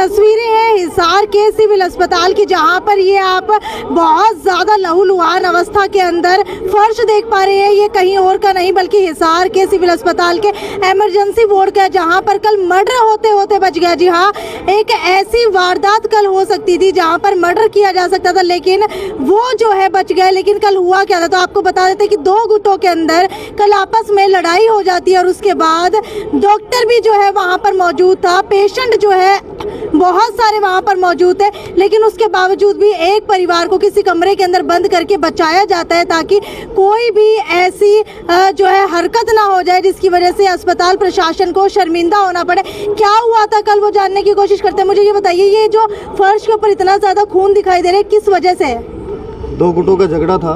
तस्वीरें हैं हिसार के सिविल अस्पताल की, जहां पर ये आप बहुत ज़्यादा लहूलुहान अवस्था के अंदर फर्श देख पा रहे हैं। ये कहीं और का नहीं बल्कि हिसार के सिविल अस्पताल के इमरजेंसी वार्ड का, जहां पर कल मर्डर होते होते बच गया। जी हाँ, एक ऐसी वारदात कल हो सकती थी जहां पर मर्डर किया जा सकता था, लेकिन वो जो है बच गए। लेकिन कल हुआ क्या था, तो आपको बता देते कि दो गुटों के अंदर कल आपस में लड़ाई हो जाती है और उसके बाद डॉक्टर भी जो है वहां पर मौजूद था, पेशेंट जो है बहुत सारे वहां पर मौजूद थे, लेकिन उसके बावजूद भी एक परिवार को किसी कमरे के अंदर बंद करके बचाया जाता है ताकि कोई भी ऐसी जो है हरकत ना हो जाए जिसकी वजह से अस्पताल प्रशासन को शर्मिंदा होना पड़े। क्या हुआ था कल, वो जानने की कोशिश करते हैं। मुझे ये बताइए, ये जो फर्श के ऊपर इतना ज्यादा खून दिखाई दे रहा है, किस वजह से? दो गुटों का झगड़ा था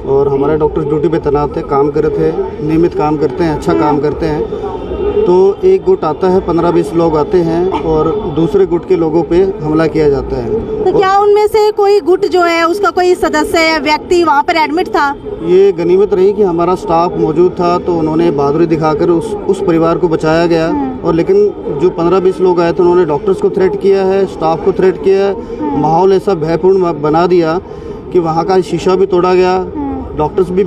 और हमारे डॉक्टर ड्यूटी पे तैनात थे, काम कर रहे थे, नियमित काम करते हैं, अच्छा काम करते हैं। तो एक गुट आता है, 15-20 लोग आते हैं और दूसरे गुट के लोगों पे हमला किया जाता है। तो क्या उनमें से कोई गुट जो है उसका कोई सदस्य या व्यक्ति वहाँ पर एडमिट था? ये गनीमत रही कि हमारा स्टाफ मौजूद था, तो उन्होंने बहादुरी दिखाकर उस परिवार को बचाया गया। और लेकिन जो 15-20 लोग आए थे उन्होंने डॉक्टर्स को थ्रेट किया है, स्टाफ को थ्रेट किया है, माहौल ऐसा भयपूर्ण बना दिया कि वहाँ का शीशा भी तोड़ा गया, डॉक्टर्स भी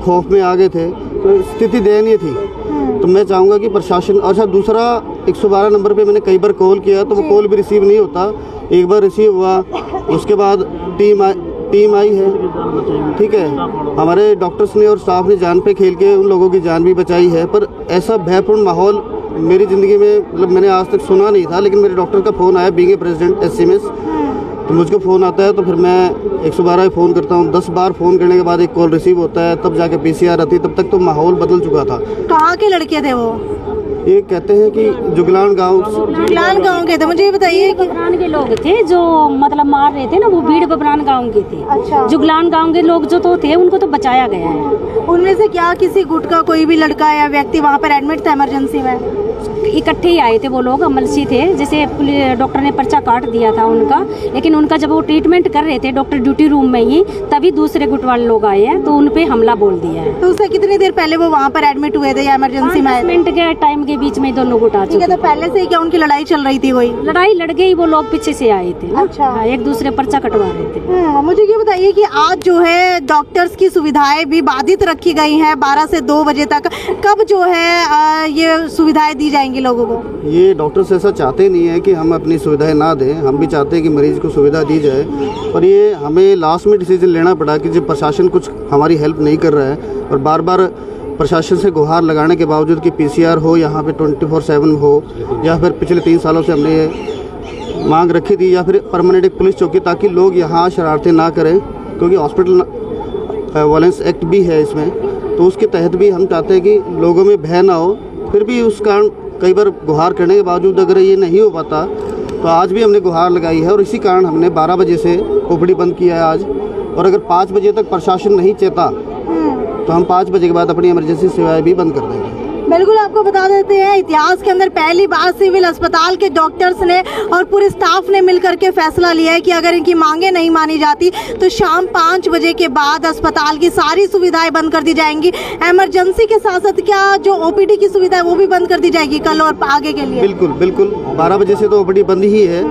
खौफ में आ गए थे। तो स्थिति दयनीय थी। तो मैं चाहूँगा कि प्रशासन, अच्छा दूसरा 112 नंबर पे मैंने कई बार कॉल किया तो वो कॉल भी रिसीव नहीं होता। एक बार रिसीव हुआ, उसके बाद टीम आई है, ठीक है, हमारे डॉक्टर्स ने और स्टाफ ने जान पे खेल के उन लोगों की जान भी बचाई है। पर ऐसा भयपूर्ण माहौल मेरी ज़िंदगी में मतलब मैंने आज तक सुना नहीं था। लेकिन मेरे डॉक्टर का फ़ोन आया, बीइंग ए प्रेसिडेंट एससीएमएस, तो मुझको फ़ोन आता है तो फिर मैं 112 फ़ोन करता हूँ। 10 बार फ़ोन करने के बाद एक कॉल रिसीव होता है, तब जाके पीसीआर आती। तब तक तो माहौल बदल चुका था। कहाँ के लड़के थे वो? ये कहते हैं कि जुगलान गांव के थे। मुझे ये बताइए कि बबरान के लोग थे जो मतलब मार रहे थे ना, वो भीड़ बबरान गांव के थे। अच्छा। जुगलान गांव के लोग जो तो थे उनको तो बचाया गया है। उनमें से क्या किसी गुट का कोई भी लड़का या व्यक्ति वहाँ पर एडमिट था इमरजेंसी में? इकट्ठे ही आए थे वो लोग, अमलसी थे। जैसे डॉक्टर ने पर्चा काट दिया था उनका, लेकिन उनका जब वो ट्रीटमेंट कर रहे थे डॉक्टर ड्यूटी रूम में ही, तभी दूसरे गुट वाले लोग आए हैं तो उन पे हमला बोल दिया है। तो उससे कितनी देर पहले वो वहाँ पर एडमिट हुए थे या इमरजेंसी में? 10 मिनट के टाइम के बीच में दोनों गुट आ चुके। तो पहले से ही क्या उनकी लड़ाई चल रही थी? कोई लड़ाई लड़ गई, वो लोग पीछे से आए थे। अच्छा। हाँ, एक दूसरे पर्चा कटवा रहे थे। मुझे ये बताइए कि आज जो है डॉक्टर्स की सुविधाएं भी बाधित रखी गई हैं 12 से 2 बजे तक। कब जो है ये सुविधाएं दी जाएंगी लोगों को? ये डॉक्टर्स ऐसा चाहते नहीं है कि हम अपनी सुविधाएं ना दें, हम भी चाहते हैं कि मरीज को सुविधा दी जाए। और ये हमें लास्ट में डिसीजन लेना पड़ा कि जब प्रशासन कुछ हमारी हेल्प नहीं कर रहा है और बार बार प्रशासन से गुहार लगाने के बावजूद कि पीसीआर हो यहाँ पे 24/7 हो, या फिर पिछले 3 सालों से हमने ये मांग रखी थी, या फिर परमानेंट एक पुलिस चौकी, ताकि लोग यहाँ शरारतें ना करें, क्योंकि हॉस्पिटल वायलेंस एक्ट भी है इसमें। तो उसके तहत भी हम चाहते हैं कि लोगों में भय ना हो। फिर भी उस कारण कई बार गुहार करने के बावजूद अगर ये नहीं हो पाता, तो आज भी हमने गुहार लगाई है। और इसी कारण हमने 12 बजे से ओपीडी बंद किया है आज। और अगर 5 बजे तक प्रशासन नहीं चेता तो हम 5 बजे के बाद अपनी इमरजेंसी सेवाएं भी बंद कर देंगे। बिल्कुल, आपको बता देते हैं इतिहास के अंदर पहली बार सिविल अस्पताल के डॉक्टर्स ने और पूरे स्टाफ ने मिलकर के फैसला लिया है कि अगर इनकी मांगे नहीं मानी जाती तो शाम 5 बजे के बाद अस्पताल की सारी सुविधाएं बंद कर दी जाएंगी। इमरजेंसी के साथ साथ क्या जो ओपीडी की सुविधा है वो भी बंद कर दी जाएगी कल और आगे के लिए? बिल्कुल बिल्कुल, 12 बजे से तो ओपीडी बंद ही है,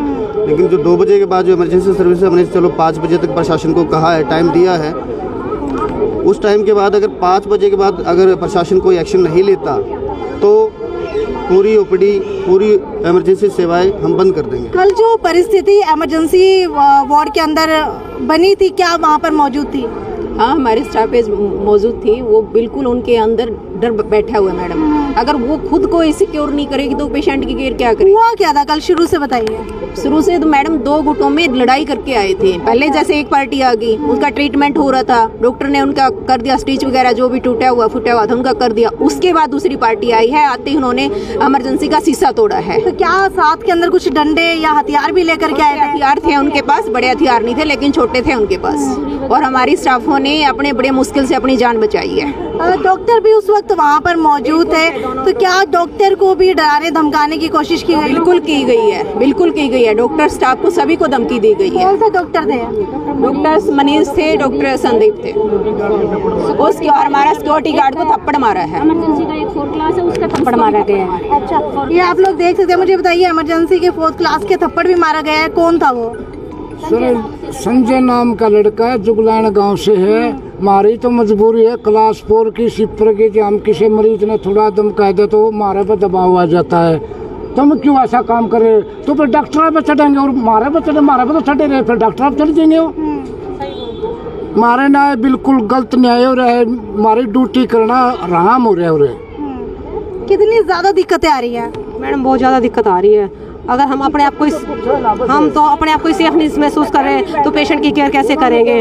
लेकिन जो 2 बजे के बाद जो इमरजेंसी सर्विस हमने चलो 5 बजे तक प्रशासन को कहा है, टाइम दिया है। उस टाइम के बाद अगर 5 बजे के बाद अगर प्रशासन कोई एक्शन नहीं लेता तो पूरी ओपीडी, पूरी इमरजेंसी सेवाएं हम बंद कर देंगे। कल जो परिस्थिति इमरजेंसी वार्ड के अंदर बनी थी, क्या वहाँ पर मौजूद थी? हाँ, हमारी स्टाफेज मौजूद थी। वो बिल्कुल उनके अंदर डर बैठा हुआ है मैडम। अगर वो खुद को सिक्योर नहीं करेगी तो पेशेंट की केयर क्या करेगी? हुआ क्या था कल, शुरू से बताइए। शुरू से तो मैडम 2 गुटों में लड़ाई करके आए थे। पहले जैसे एक पार्टी आ गई, उनका ट्रीटमेंट हो रहा था, डॉक्टर ने उनका कर दिया, स्टिच वगैरह जो भी टूटा हुआ फूटा हुआ था उनका कर दिया। उसके बाद दूसरी पार्टी आई है, आते ही उन्होंने इमरजेंसी का शीशा तोड़ा है। तो क्या साथ के अंदर कुछ डंडे या हथियार भी लेकर के आए थे? हथियार थे उनके पास, बड़े हथियार नहीं थे लेकिन छोटे थे उनके पास। और हमारी स्टाफों ने अपने बड़े मुश्किल से अपनी जान बचाई है। डॉक्टर भी उस वक्त वहाँ पर मौजूद थे, तो क्या डॉक्टर को भी डराने धमकाने की कोशिश की गई? बिल्कुल की गई है, बिल्कुल की गई है। डॉक्टर स्टाफ को सभी को धमकी दी गई है। कौन से डॉक्टर थे? डॉक्टर मनीष थे, डॉक्टर संदीप थे। उसके और हमारा सिक्योरिटी गार्ड को थप्पड़ मारा है। इमरजेंसी का एक 4 क्लास है, उसका थप्पड़ मारा गया है। अच्छा, ये आप लोग देख सकते हैं। मुझे बताइए, इमरजेंसी के 4th क्लास के थप्पड़ भी मारा गया है, कौन था वो? सर संजय नाम का लड़का है, जुगलान गांव से है। हमारी तो मजबूरी है क्लास 4 की शिफ्ट की, कि हम किसी मरीज ने थोड़ा दम कह दे तो हमारे पर दबाव आ जाता है। तो हम क्यों ऐसा काम करें? तो फिर डॉक्टर पे चढ़ेंगे और हमारे पे तो चढ़े रहे, फिर डॉक्टर पे चढ़ जाएंगे। हमारे ना बिल्कुल गलत न्याय हो रहा है, हमारी ड्यूटी करना आराम हो रहा है। कितनी ज्यादा दिक्कतें आ रही है? मैडम बहुत ज़्यादा दिक्कत आ रही है। अगर हम अपने आप को सेफ नहीं महसूस कर रहे हैं तो पेशेंट की केयर कैसे करेंगे?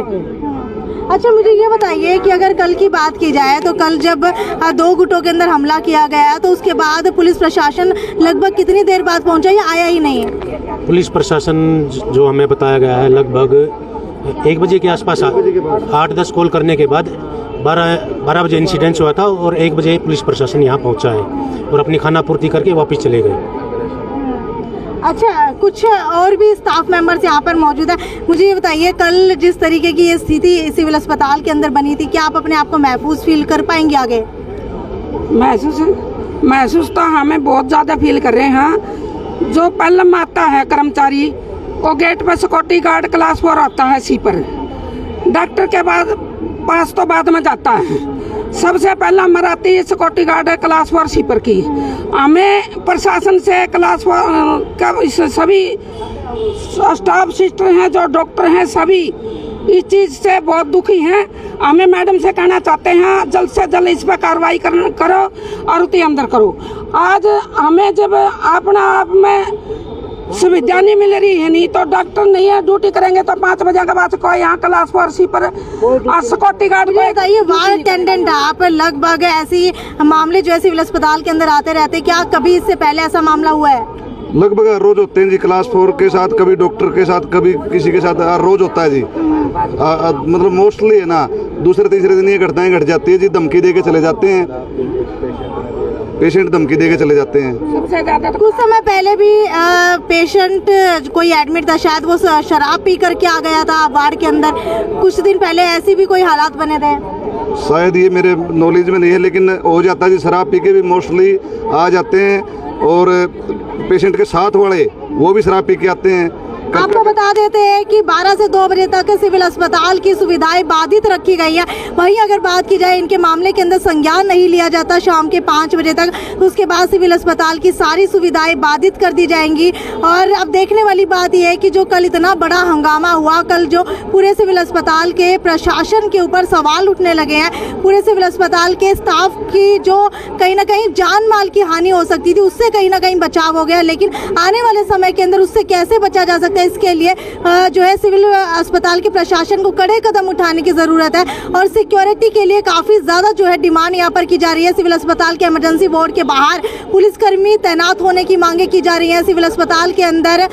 अच्छा, मुझे ये बताइए कि अगर कल की बात की जाए तो कल जब 2 गुटों के अंदर हमला किया गया तो उसके बाद पुलिस प्रशासन लगभग कितनी देर बाद पहुंचा या आया ही नहीं? पुलिस प्रशासन जो हमें बताया गया है लगभग 1 बजे के आसपास 8-10 कॉल करने के बाद 12 बजे इंसिडेंस हुआ था और 1 बजे पुलिस प्रशासन यहाँ पहुँचा है और अपनी खाना पूर्ति करके वापस चले गए। अच्छा, कुछ और भी स्टाफ मेंबर्स यहाँ पर मौजूद है। मुझे ये बताइए, कल जिस तरीके की ये स्थिति सिविल अस्पताल के अंदर बनी थी, क्या आप अपने आप को महफूज फील कर पाएंगे आगे? महसूस तो हमें बहुत ज़्यादा फील कर रहे हैं। जो पहले में आता है कर्मचारी, वो गेट पर सिक्योरिटी गार्ड क्लास 4 आता है सी पर, डॉक्टर के पास तो बाद में जाता है। सबसे पहला मराती सिक्योरिटी गार्ड है क्लास 4 सी पर की। हमें प्रशासन से क्लास 4 का सभी स्टाफ सिस्टर हैं, जो डॉक्टर हैं, सभी इस चीज़ से बहुत दुखी हैं। हमें मैडम से कहना चाहते हैं जल्द से जल्द इस पर कार्रवाई करो और उतनी अंदर करो। आज हमें जब अपना आप में सुविधा नहीं मिल रही है, नहीं तो डॉक्टर नहीं है, ड्यूटी करेंगे तो 5 बजे के बाद कोई यहाँ क्लास 4 सी पर सिक्योरिटी गार्ड को बताइए, वार्ड अटेंडेंट आप लगभग ऐसी मामले जो है सिविल अस्पताल के अंदर आते रहते हैं, क्या कभी इससे पहले ऐसा मामला हुआ है? लगभग रोज होते हैं जी, क्लास 4 के साथ, कभी डॉक्टर के साथ, कभी किसी के साथ रोज होता है जी। मतलब मोस्टली है ना, दूसरे तीसरे दिन ये घटनाएं घट जाती है जी। धमकी दे के चले जाते हैं, पेशेंट धमकी दे के चले जाते हैं। सबसे ज्यादा कुछ समय पहले भी पेशेंट कोई एडमिट था, शायद वो शराब पी करके आ गया था वार्ड के अंदर। कुछ दिन पहले ऐसी भी कोई हालात बने थे? शायद ये मेरे नॉलेज में नहीं है, लेकिन हो जाता है जी। शराब पी के भी मोस्टली आ जाते हैं और पेशेंट के साथ वाले वो भी शराब पी के आते हैं। आपको बता देते हैं कि 12 से 2 बजे तक सिविल अस्पताल की सुविधाएं बाधित रखी गई हैं। वहीं अगर बात की जाए इनके मामले के अंदर संज्ञान नहीं लिया जाता शाम के 5 बजे तक, तो उसके बाद सिविल अस्पताल की सारी सुविधाएं बाधित कर दी जाएंगी। और अब देखने वाली बात यह है कि जो कल इतना बड़ा हंगामा हुआ, कल जो पूरे सिविल अस्पताल के प्रशासन के ऊपर सवाल उठने लगे हैं, पूरे सिविल अस्पताल के स्टाफ की जो कहीं ना कहीं जान माल की हानि हो सकती थी, उससे कहीं ना कहीं बचाव हो गया। लेकिन आने वाले समय के अंदर उससे कैसे बचा जा सकता है, इसके लिए जो है सिविल अस्पताल के प्रशासन को कड़े कदम उठाने की ज़रूरत है। और सिक्योरिटी के लिए काफ़ी ज़्यादा जो है डिमांड यहाँ पर की जा रही है। सिविल अस्पताल के इमरजेंसी वार्ड के बाहर पुलिसकर्मी तैनात होने की मांगे की जा रही हैं। सिविल अस्पताल के अंदर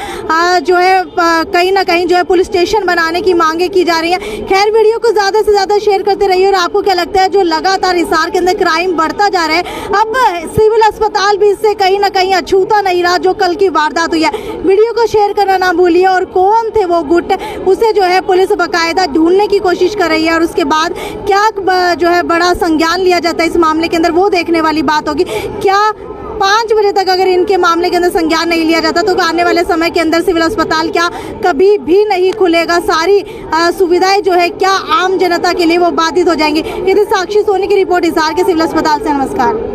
जो है कहीं ना कहीं जो है पुलिस स्टेशन बनाने की मांगे की जा रही हैं। खैर, वीडियो को ज़्यादा से ज़्यादा शेयर करते रहिए। और आपको क्या लगता है, जो लगातार हिसार के अंदर क्राइम बढ़ता जा रहा है, अब सिविल अस्पताल भी इससे कहीं ना कहीं अछूता नहीं रहा जो कल की वारदात हुई है। वीडियो को शेयर करना ना भूलिए। और कौन थे वो गुट, उसे जो है पुलिस बाकायदा ढूंढने की कोशिश कर रही है। और उसके बाद क्या जो है बड़ा संज्ञान लिया जाता है इस मामले के अंदर, वो देखने वाली बात होगी। क्या 5 बजे तक अगर इनके मामले के अंदर संज्ञान नहीं लिया जाता तो आने वाले समय के अंदर सिविल अस्पताल क्या कभी भी नहीं खुलेगा? सारी सुविधाएं जो है क्या आम जनता के लिए वो बाधित हो जाएंगी? यदि साक्षी सोनी की रिपोर्ट हिसार के सिविल अस्पताल से। नमस्कार।